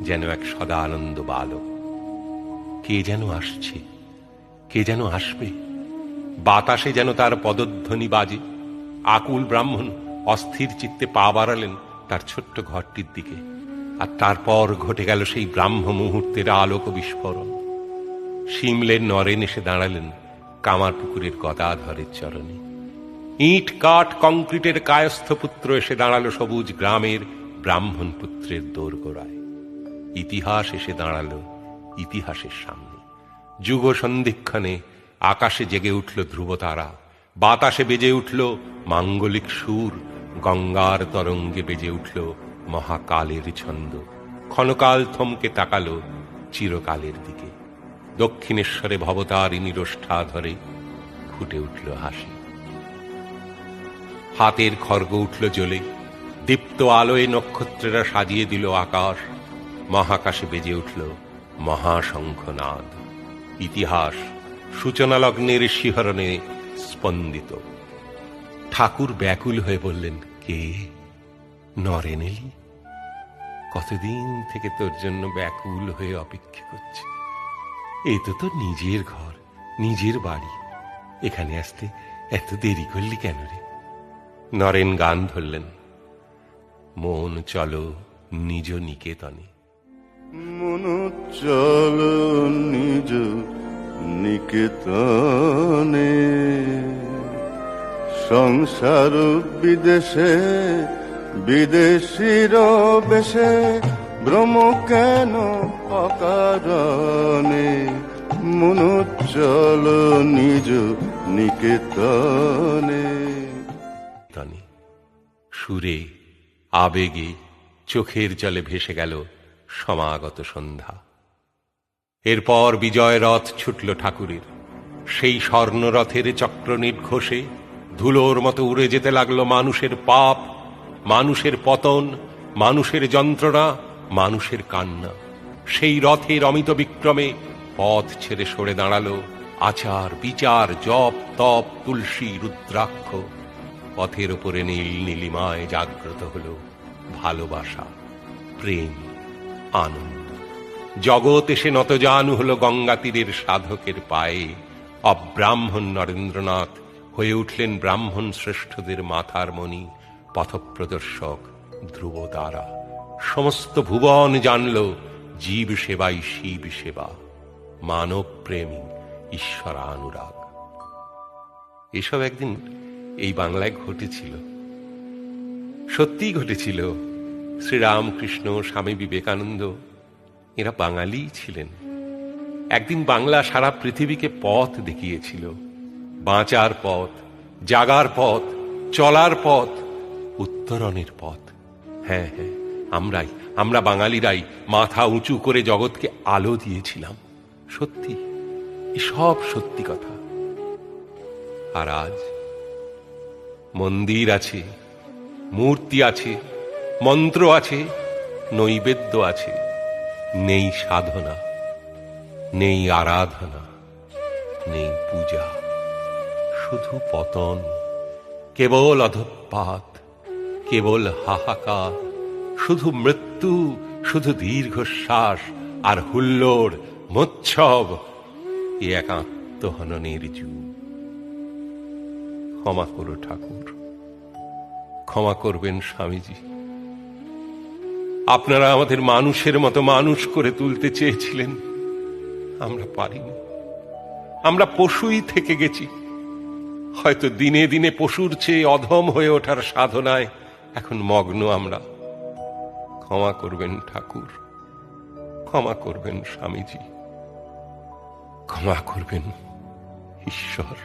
যেন এক সদানন্দ বালক। কে যেন আসছে, কে যেন আসবে, বাতাসে যেন তার পদধ্বনি বাজে। আকুল ব্রাহ্মণ অস্থির চিত্তে পা বাড়ালেন তার ছোট্ট ঘরটির দিকে, আর তারপর ঘটে গেল সেই ব্রাহ্ম মুহূর্তের আলোক বিস্ফোরণ। শিমলের নরেন এসে দাঁড়ালেন কামারপুকুরের গদাধরের চরণে। ইট কাঠ কংক্রিটের কায়স্থ পুত্র এসে দাঁড়ালো সবুজ গ্রামের ব্রাহ্মণ পুত্রের দোরগোড়ায়। ইতিহাস এসে দাঁড়ালো ইতিহাসের সামনে। যুগ সন্ধিক্ষণে আকাশে জেগে উঠল ধ্রুবতারা, বাতাসে বেজে উঠল মাঙ্গলিক সুর, গঙ্গার তরঙ্গে বেজে উঠল মহাকালের ছন্দ। ক্ষণকাল থমকে তাকালো চিরকালের দিকে। দক্ষিণেশ্বরে ভবতারিণীর ওষ্ঠা ধরে ফুটে উঠল হাসি। হাতের খড়গ উঠল জ্বলে, দীপ্ত আলোয় নক্ষত্রেরা সাজিয়ে দিল আকাশ। মহাকাশে বেজে উঠল মহাশঙ্খনাদ। ইতিহাস সূচনা লগ্নের শিহরণে স্পন্দিত। ঠাকুর ব্যাকুল হয়ে বললেন, কে? নরেন এলি? কতদিন থেকে তোর জন্য ব্যাকুল হয়ে অপেক্ষা করছে। এই তো তোর নিজের ঘর, নিজের বাড়ি, এখানে আসতে এত দেরি করলি কেন রে? নরেন গান ধরলেন, মন চলো নিজ নিকেতনে। মন চলো নিজ নিকেতনে, সংসার বিদেশে বিদেশির বেশে, ভ্রম কেন অকারণে। মন চলো নিজ নিকেতনে। সুরে আবেগে চোখের জলে ভেসে গেল সমাগত সন্ধ্যা। এরপর বিজয় রথ ছুটল ঠাকুরের। সেই স্বর্ণরথের চক্র নির্ঘোষে ধুলোর মতো উড়ে যেতে লাগলো মানুষের পাপ, মানুষের পতন, মানুষের যন্ত্রণা, মানুষের কান্না। সেই রথের অমিত বিক্রমে পথ ছেড়ে সরে দাঁড়ালো আচার বিচার জপ তপ তুলসী রুদ্রাক্ষ। পথের ওপরে নীল নীলিমায় জাগ্রত হল ভালোবাসা, প্রেম, আনন্দ। জগৎ এসে নতজানু হল গঙ্গা তীরের সাধকের পায়ে। অব্রাহ্মণ নরেন্দ্রনাথ হয়ে উঠলেন ব্রাহ্মণ শ্রেষ্ঠদের মাথার মণি, পথপ্রদর্শক ধ্রুবতারা। সমস্ত ভুবন জানল জীব সেবাই শিব সেবা, মানব প্রেমী ঈশ্বরানুরাগ। এসব একদিন এই বাংলায় ঘটেছিল, সত্যিই ঘটেছিল। শ্রীরামকৃষ্ণ, স্বামী বিবেকানন্দ এরা বাঙালিই ছিলেন। একদিন বাংলা সারা পৃথিবীকে পথ দেখিয়েছিল, বাঁচার পথ, জাগার পথ, চলার পথ, উত্তরণের পথ। হ্যাঁ হ্যাঁ, আমরা বাঙালিরাই মাথা উঁচু করে জগৎকে আলো দিয়েছিলাম। সত্যি, এসব সত্যি কথা। আর আজ মন্দির আছে, মূর্তি আছে, মন্ত্র আছে, নৈবেদ্য আছে, নেই সাধনা, নেই আরাধনা, নেই পূজা। শুধু পতন, কেবল অধঃপাত, কেবল হাহাকার, শুধু মৃত্যু, শুধু দীর্ঘশ্বাস আর হুল্লোড়, মোচ্ছব। এ এক আত্মহননের যুগ। ক্ষমা করো ঠাকুর, ক্ষমা করবেন স্বামীজি। আপনারা আমাদের মানুষের মতো মানুষ করে তুলতে চেয়েছিলেন, আমরা পারিনি। আমরা পশুই থেকে গেছি। হয়তো দিনে দিনে পশুর চেয়ে অধম হয়ে ওঠার সাধনায় এখন মগ্ন আমরা। ক্ষমা করবেন ঠাকুর, ক্ষমা করবেন স্বামীজি, ক্ষমা করবেন ঈশ্বর।